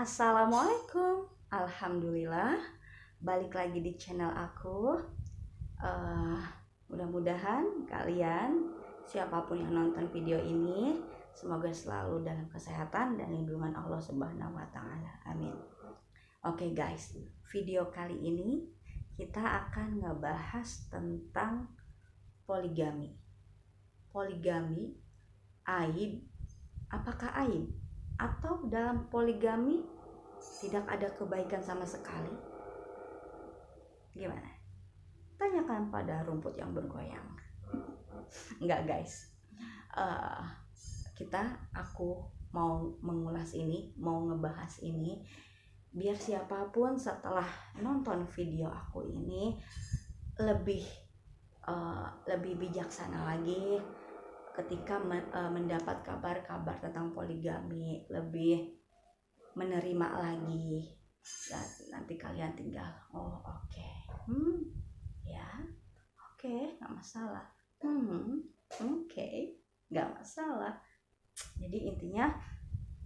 Assalamualaikum. Alhamdulillah, balik lagi di channel aku. Eh, Mudah-mudahan kalian, siapapun yang nonton video ini, semoga selalu dalam kesehatan dan lindungan Allah Subhanahu wa Ta'ala. Amin. Oke, guys, video kali ini kita akan ngebahas tentang poligami. Poligami, aib, apakah aib? Atau dalam poligami tidak ada kebaikan sama sekali? Gimana? Tanyakan pada rumput yang bergoyang. Enggak, guys. Uh, aku mau mengulas ini, mau ngebahas ini, biar siapapun setelah nonton video aku ini lebih bijaksana lagi ketika mendapat kabar-kabar tentang poligami, lebih menerima lagi. Dan nanti kalian tinggal oke. Ya, oke, nggak masalah. Oke, nggak masalah. Jadi intinya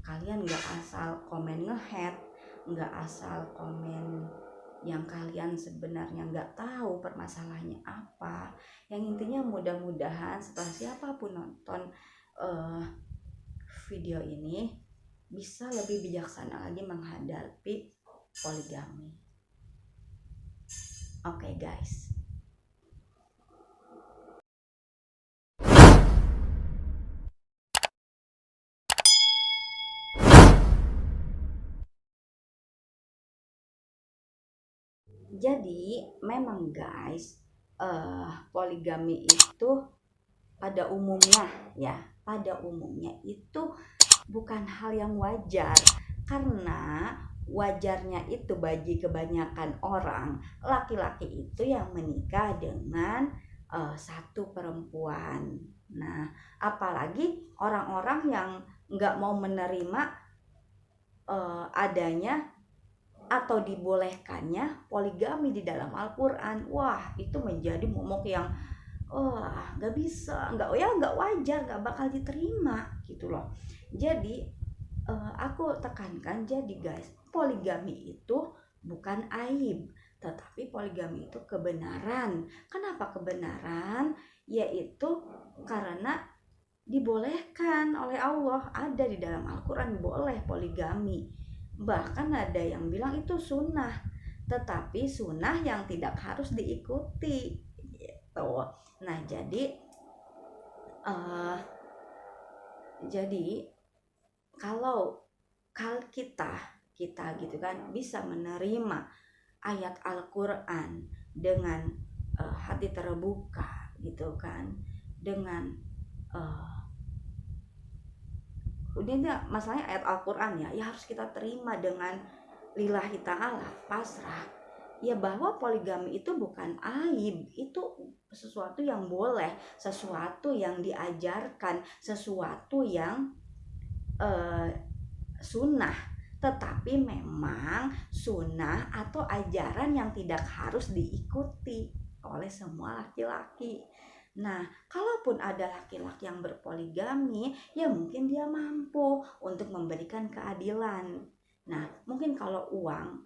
kalian nggak asal komen nge-hate, nggak asal komen yang kalian sebenarnya nggak tahu permasalahannya apa. Yang intinya mudah-mudahan setelah siapapun nonton video ini bisa lebih bijaksana lagi menghadapi poligami. Oke, guys. Jadi memang guys, poligami itu pada umumnya itu bukan hal yang wajar, karena wajarnya itu bagi kebanyakan orang laki-laki itu yang menikah dengan satu perempuan. Nah, apalagi orang-orang yang nggak mau menerima adanya atau dibolehkannya poligami di dalam Al-Quran. Wah, itu menjadi momok yang nggak bisa, nggak wajar, nggak bakal diterima gitu loh. Jadi aku tekankan, jadi guys, poligami itu bukan aib, tetapi poligami itu kebenaran. Kenapa kebenaran? Yaitu karena dibolehkan oleh Allah, ada di dalam Al-Quran boleh poligami. Bahkan ada yang bilang itu sunnah, tetapi sunnah yang tidak harus diikuti gitu. Nah, jadi kalau kita gitu kan bisa menerima ayat Al-Quran dengan hati terbuka gitu kan, dengan udah masalahnya ayat Al-Quran ya harus kita terima dengan lillahi ta'ala, pasrah ya, bahwa poligami itu bukan aib, itu sesuatu yang boleh, sesuatu yang diajarkan, sesuatu yang sunnah. Tetapi memang sunnah atau ajaran yang tidak harus diikuti oleh semua laki-laki. Nah, kalaupun ada laki-laki yang berpoligami, ya mungkin dia mampu untuk memberikan keadilan. Nah, mungkin kalau uang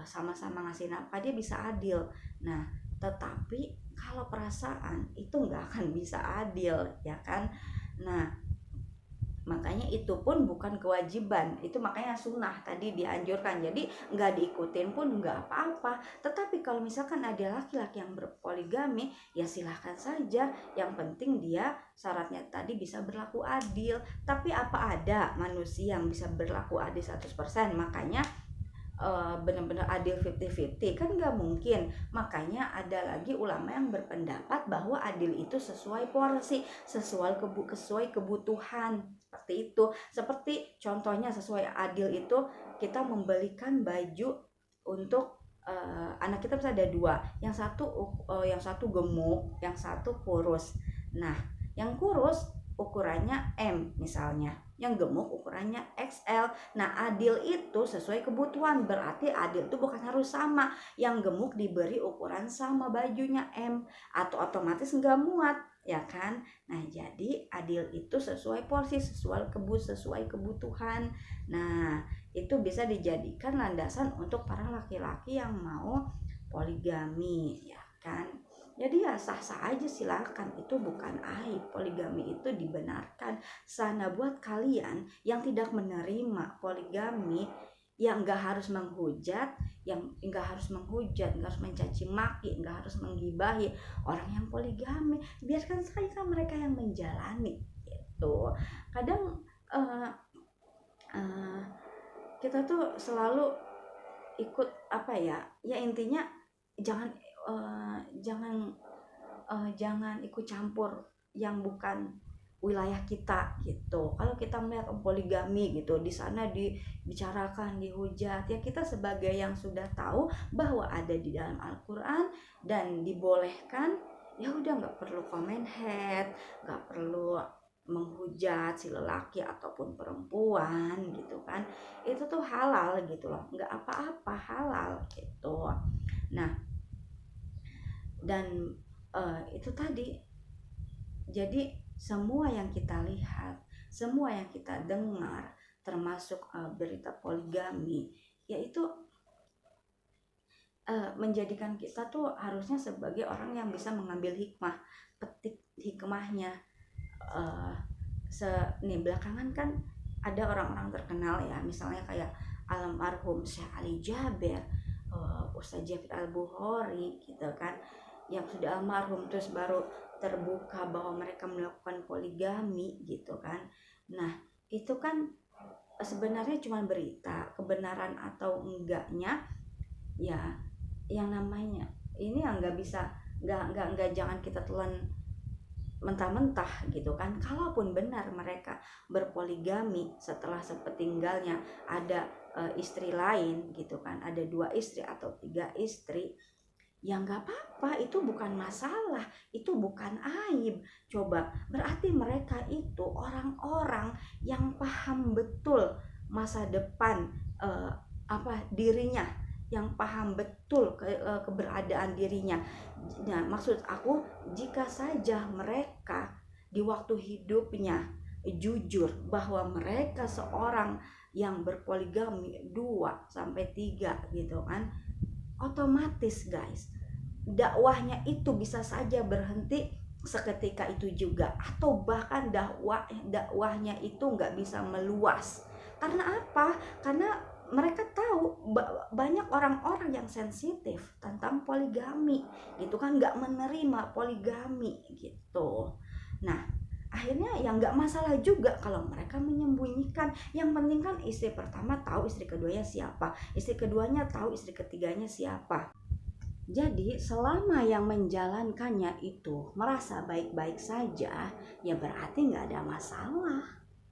sama-sama ngasih nafkah, dia bisa adil. Nah, tetapi kalau perasaan itu nggak akan bisa adil, ya kan? Nah, makanya itu pun bukan kewajiban, itu makanya sunnah tadi dianjurkan, jadi nggak diikutin pun nggak apa-apa. Tetapi kalau misalkan ada laki-laki yang berpoligami, ya silahkan saja, yang penting dia syaratnya tadi bisa berlaku adil. Tapi apa ada manusia yang bisa berlaku adil 100%? Makanya benar-benar adil 50-50 kan nggak mungkin. Makanya ada lagi ulama yang berpendapat bahwa adil itu sesuai porsi, sesuai kebutuhan, seperti itu. Seperti contohnya sesuai adil itu kita membelikan baju untuk anak kita, bisa ada dua, yang satu gemuk, yang satu kurus. Nah, yang kurus ukurannya M misalnya, yang gemuk ukurannya XL. Nah, adil itu sesuai kebutuhan, berarti adil itu bukan harus sama. Yang gemuk diberi ukuran sama bajunya M, atau otomatis nggak muat, ya kan? Nah, jadi adil itu sesuai porsi, sesuai kebutuhan. Nah, itu bisa dijadikan landasan untuk para laki-laki yang mau poligami, ya kan? Jadi ya sah-sah aja, silakan, itu bukan aib. Poligami itu dibenarkan. Sana buat kalian yang tidak menerima poligami, yang nggak harus menghujat, nggak harus mencaci maki, nggak harus menggibahi orang yang poligami, biarkan saja mereka yang menjalani gitu. Kadang uh, uh, kita tuh selalu ikut apa ya, ya intinya jangan jangan ikut campur yang bukan wilayah kita gitu. Kalau kita melihat poligami gitu, di sana dibicarakan, dihujat, ya kita sebagai yang sudah tahu bahwa ada di dalam Al-Quran dan dibolehkan, ya udah, nggak perlu comment head, nggak perlu menghujat si lelaki ataupun perempuan gitu kan. Itu tuh halal gitu loh, nggak apa-apa, halal gitu. Nah, dan itu tadi, jadi semua yang kita lihat, semua yang kita dengar, termasuk berita poligami, yaitu menjadikan kita tuh harusnya sebagai orang yang bisa mengambil hikmah, petik hikmahnya. Nih belakangan kan ada orang-orang terkenal ya, misalnya kayak almarhum Syekh Ali Jaber, Ustaz Jafir Al-Bukhari gitu kan, yang sudah almarhum, terus baru terbuka bahwa mereka melakukan poligami gitu kan. Nah, itu kan sebenarnya cuma berita, kebenaran atau enggaknya ya yang namanya ini yang nggak bisa, nggak jangan kita telan mentah-mentah gitu kan. Kalaupun benar mereka berpoligami, setelah sepeninggalnya ada istri lain gitu kan, ada 2 istri atau 3 istri, ya nggak apa-apa, itu bukan masalah, itu bukan aib. Coba, berarti mereka itu orang-orang yang paham betul masa depan dirinya, yang paham betul keberadaan dirinya. Nah, maksud aku, jika saja mereka di waktu hidupnya jujur bahwa mereka seorang yang berpoligami 2 sampai 3 gitu kan, otomatis guys, dakwahnya itu bisa saja berhenti seketika itu juga, atau bahkan dakwahnya itu nggak bisa meluas. Karena apa? Karena mereka tahu banyak orang-orang yang sensitif tentang poligami gitu kan, nggak menerima poligami gitu. Nah, akhirnya ya nggak masalah juga kalau mereka menyembunyikan. Yang penting kan istri pertama tahu istri keduanya siapa, istri keduanya tahu istri ketiganya siapa. Jadi selama yang menjalankannya itu merasa baik-baik saja, ya berarti nggak ada masalah,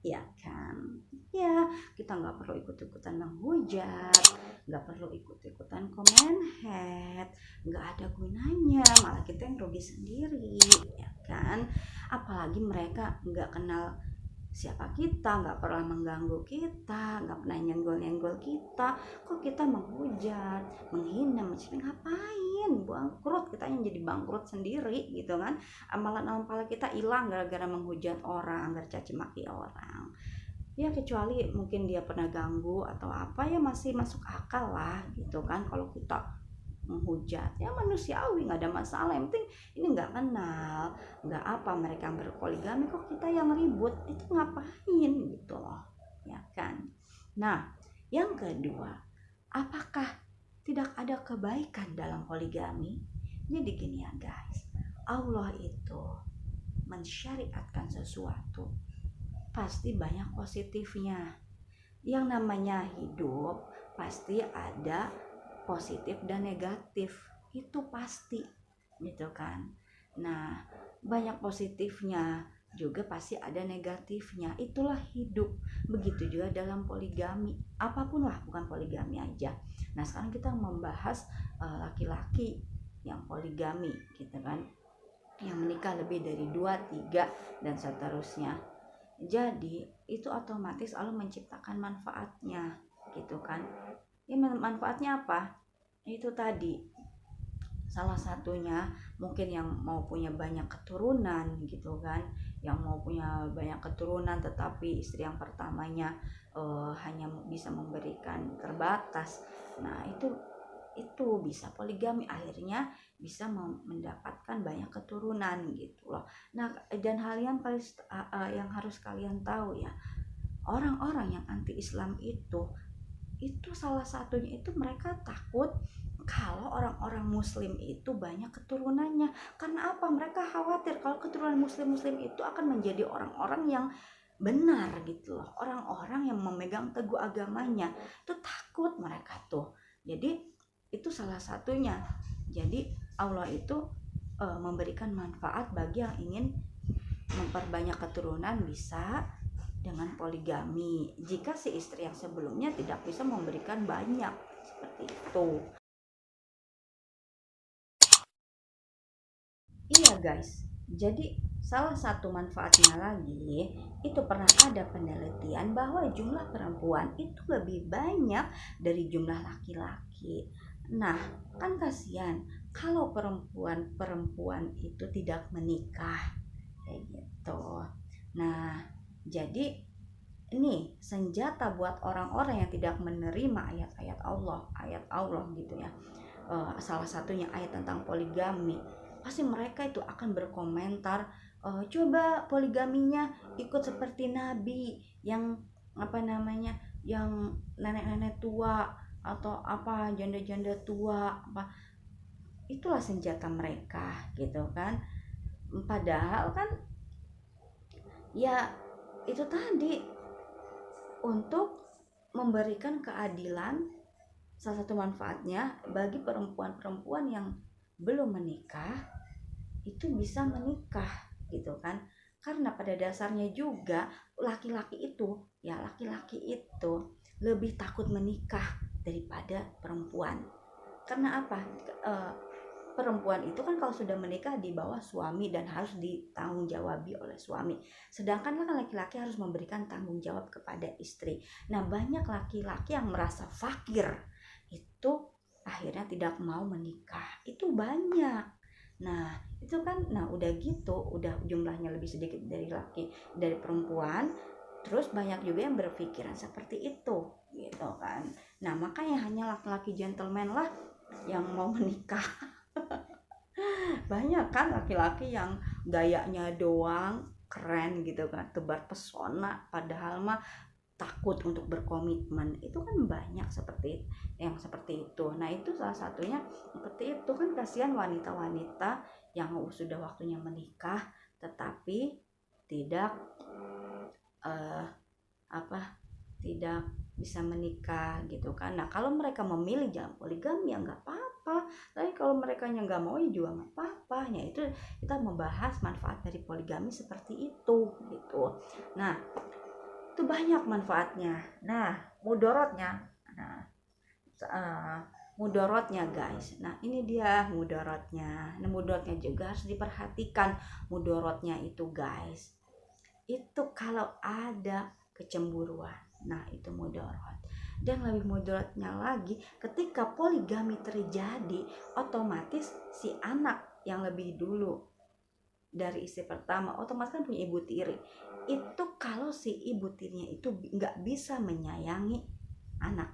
ya kan? Ya, kita nggak perlu ikut-ikutan menghujat, nggak perlu ikut-ikutan komen head, nggak ada gunanya, malah kita yang rugi sendiri, ya kan? Apalagi mereka nggak kenal siapa kita, nggak pernah mengganggu kita, nggak pernah nyenggol-nyenggol kita, kok kita menghujat, menghina, mencari, ngapain? Bangkrut, kita yang jadi bangkrut sendiri gitu kan. Amalan-amalan kita hilang gara-gara menghujat orang, gara caci maki orang. Ya kecuali mungkin dia pernah ganggu atau apa, ya masih masuk akal lah gitu kan. Kalau kita menghujat, ya manusiawi, nggak ada masalah. Yang penting ini nggak kenal, nggak apa, mereka berpoligami kok kita yang ribut, itu ngapain gitu loh, ya kan. Nah, yang kedua, apakah tidak ada kebaikan dalam poligami? Jadi gini ya guys, Allah itu mensyariatkan sesuatu pasti banyak positifnya. Yang namanya hidup pasti ada positif dan negatif, itu pasti gitu kan. Nah, banyak positifnya juga pasti ada negatifnya, itulah hidup. Begitu juga dalam poligami, apapun lah, bukan poligami aja. Nah, sekarang kita membahas laki-laki yang poligami gitu kan, yang menikah lebih dari 2, 3 dan seterusnya. Jadi itu otomatis Allah menciptakan manfaatnya gitu kan. Ya, manfaatnya apa? Itu tadi, salah satunya mungkin yang mau punya banyak keturunan gitu kan, yang mau punya banyak keturunan tetapi istri yang pertamanya hanya bisa memberikan terbatas. Nah, itu bisa poligami, akhirnya bisa mendapatkan banyak keturunan gitu loh. Nah, dan hal yang harus kalian tahu ya, orang-orang yang anti Islam itu salah satunya itu mereka takut kalau orang-orang muslim itu banyak keturunannya. Karena apa? Mereka khawatir kalau keturunan muslim-muslim itu akan menjadi orang-orang yang benar gitu loh, orang-orang yang memegang teguh agamanya. Itu takut mereka tuh. Jadi itu salah satunya. Jadi Allah itu memberikan manfaat bagi yang ingin memperbanyak keturunan, bisa dengan poligami jika si istri yang sebelumnya tidak bisa memberikan banyak, seperti itu. Iya guys, jadi salah satu manfaatnya lagi, itu pernah ada penelitian bahwa jumlah perempuan itu lebih banyak dari jumlah laki-laki. Nah, kan kasihan kalau perempuan-perempuan itu tidak menikah kayak gitu. Nah, jadi ini senjata buat orang-orang yang tidak menerima ayat-ayat Allah gitu ya. Salah satunya ayat tentang poligami, pasti mereka itu akan berkomentar, coba poligaminya ikut seperti Nabi yang apa namanya, yang nenek-nenek tua atau apa janda-janda tua apa. Itulah senjata mereka gitu kan, padahal kan ya itu tadi untuk memberikan keadilan. Salah satu manfaatnya bagi perempuan-perempuan yang belum menikah itu bisa menikah gitu kan, karena pada dasarnya juga laki-laki itu lebih takut menikah daripada perempuan. Karena apa? Perempuan itu kan kalau sudah menikah di bawah suami dan harus ditanggung jawabi oleh suami. Sedangkan kan laki-laki harus memberikan tanggung jawab kepada istri. Nah, banyak laki-laki yang merasa fakir itu akhirnya tidak mau menikah. Itu banyak. Nah, itu kan udah gitu, udah jumlahnya lebih sedikit dari perempuan. Terus banyak juga yang berpikiran seperti itu, gitu kan. Nah, makanya hanya laki-laki gentleman lah yang mau menikah. Banyak kan laki-laki yang gayanya doang keren gitu kan, tebar pesona, padahal mah takut untuk berkomitmen. Itu kan banyak seperti itu. Nah, itu salah satunya seperti itu kan, kasihan wanita-wanita yang sudah waktunya menikah tetapi tidak eh, apa tidak bisa menikah gitu kan. Nah, kalau mereka memilih jalan poligami ya nggak apa-apa, tapi kalau mereka nggak mau ya juga nggak apa-apa. Ya itu kita membahas manfaat dari poligami seperti itu gitu. Nah, itu banyak manfaatnya. Nah, mudorotnya, nah uh, mudorotnya guys, nah ini dia mudorotnya. Nah, mudorotnya juga harus diperhatikan. Mudorotnya itu guys, itu kalau ada kecemburuan, nah itu mudarat. Dan lebih mudaratnya lagi, ketika poligami terjadi, otomatis si anak yang lebih dulu dari istri pertama otomatis kan punya ibu tiri. Itu kalau si ibu tirinya itu nggak bisa menyayangi anak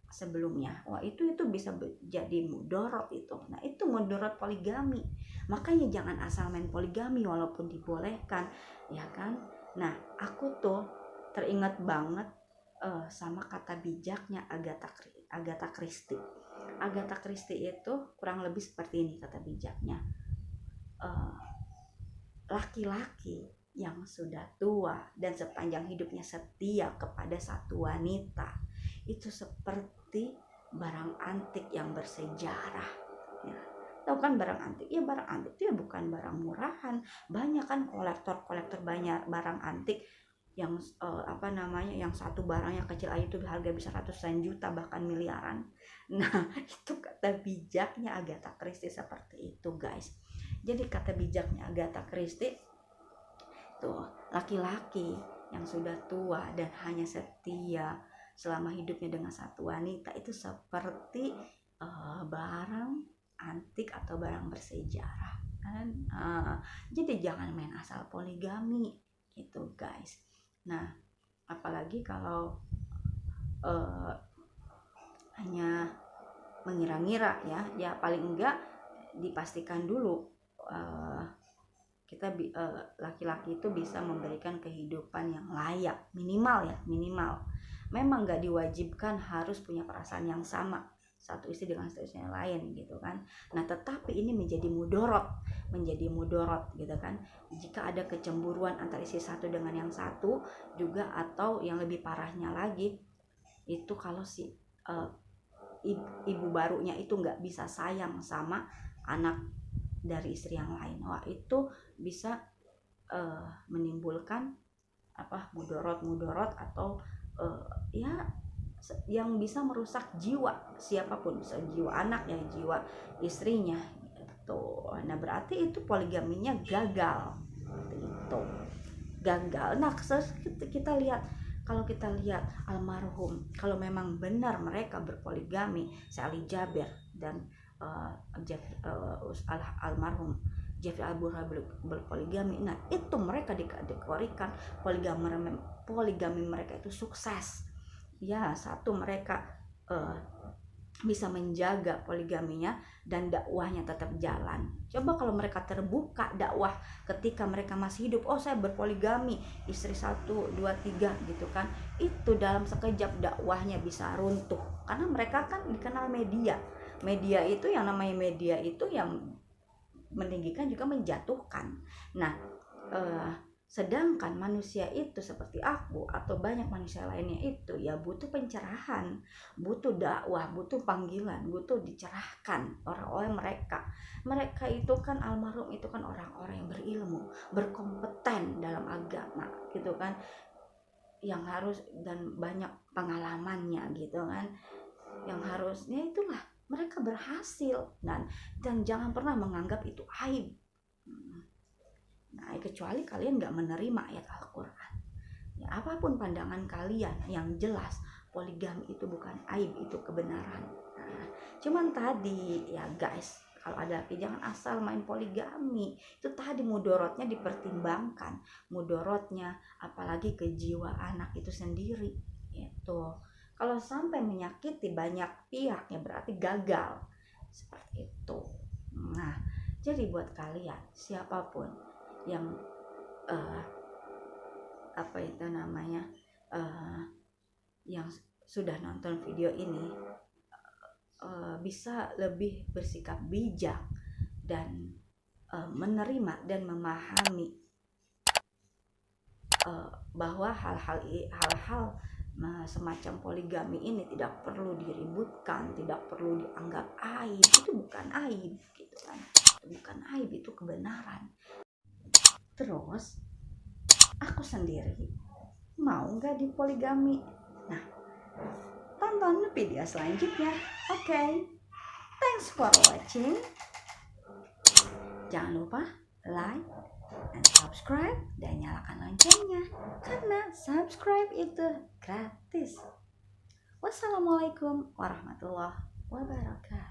sebelumnya, wah itu bisa jadi mudorot itu. Nah, itu mudorot poligami. Makanya jangan asal main poligami walaupun dibolehkan, ya kan. Nah, aku tuh teringat banget sama kata bijaknya Agatha Christie. Agatha Christie itu kurang lebih seperti ini kata bijaknya. Laki-laki yang sudah tua dan sepanjang hidupnya setia kepada satu wanita itu seperti barang antik yang bersejarah. Ya, tahu kan barang antik? Ya, barang antik itu ya bukan barang murahan. Banyak kan kolektor banyak barang antik yang yang satu barangnya kecil aja itu harga bisa ratusan juta bahkan miliaran. Nah, itu kata bijaknya Agatha Christie seperti itu guys. Jadi kata bijaknya Agatha Christie tuh, laki-laki yang sudah tua dan hanya setia selama hidupnya dengan satu wanita itu seperti barang antik atau barang bersejarah kan. Jadi jangan main asal poligami gitu guys. Nah apalagi kalau hanya mengira-ngira ya paling enggak dipastikan dulu kita laki-laki itu bisa memberikan kehidupan yang layak, minimal memang nggak diwajibkan harus punya perasaan yang sama satu istri dengan satu istri yang lain gitu kan. Nah tetapi ini menjadi mudorot gitu kan jika ada kecemburuan antara istri satu dengan yang satu juga, atau yang lebih parahnya lagi itu kalau si ibu barunya itu nggak bisa sayang sama anak dari istri yang lain. Wah itu bisa menimbulkan mudorot atau ya yang bisa merusak jiwa siapapun, bisa jiwa anak ya, jiwa istrinya gitu. Nah berarti itu poligaminya gagal seperti itu, gagal. Nah kita lihat, kalau kita lihat almarhum, kalau memang benar mereka berpoligami, Ali Jaber dan almarhum Jeffrey Al-Burhan berpoligami, nah itu mereka dikategorikan poligami mereka itu sukses ya. Satu, mereka bisa menjaga poligaminya dan dakwahnya tetap jalan. Coba kalau mereka terbuka dakwah ketika mereka masih hidup, oh saya berpoligami istri 1, 2, 3 gitu kan, itu dalam sekejap dakwahnya bisa runtuh karena mereka kan dikenal media itu, yang namanya media itu yang meninggikan juga menjatuhkan. Nah sedangkan manusia itu seperti aku atau banyak manusia lainnya itu ya butuh pencerahan, butuh dakwah, butuh panggilan, butuh dicerahkan. Orang-orang mereka itu kan almarhum itu kan orang-orang yang berilmu, berkompeten dalam agama gitu kan, yang harus dan banyak pengalamannya gitu kan, yang harusnya itulah mereka berhasil. Dan jangan pernah menganggap itu aib. Nah, kecuali kalian nggak menerima ayat Al-Quran. Ya, apapun pandangan kalian, yang jelas poligami itu bukan aib, itu kebenaran. Nah, cuman tadi ya guys, kalau ada laki jangan asal main poligami. Itu tadi mudorotnya dipertimbangkan, mudorotnya apalagi ke jiwa anak itu sendiri. Itu kalau sampai menyakiti banyak pihak ya berarti gagal seperti itu. Nah, jadi buat kalian siapapun yang yang sudah nonton video ini bisa lebih bersikap bijak dan menerima dan memahami bahwa hal-hal semacam poligami ini tidak perlu diributkan, tidak perlu dianggap aib. Itu bukan aib gitu kan, itu bukan aib, itu kebenaran. Terus aku sendiri mau nggak dipoligami? Nah, tonton video selanjutnya. Oke. Thanks for watching. Jangan lupa like and subscribe dan nyalakan loncengnya karena subscribe itu gratis. Wassalamualaikum warahmatullahi wabarakatuh.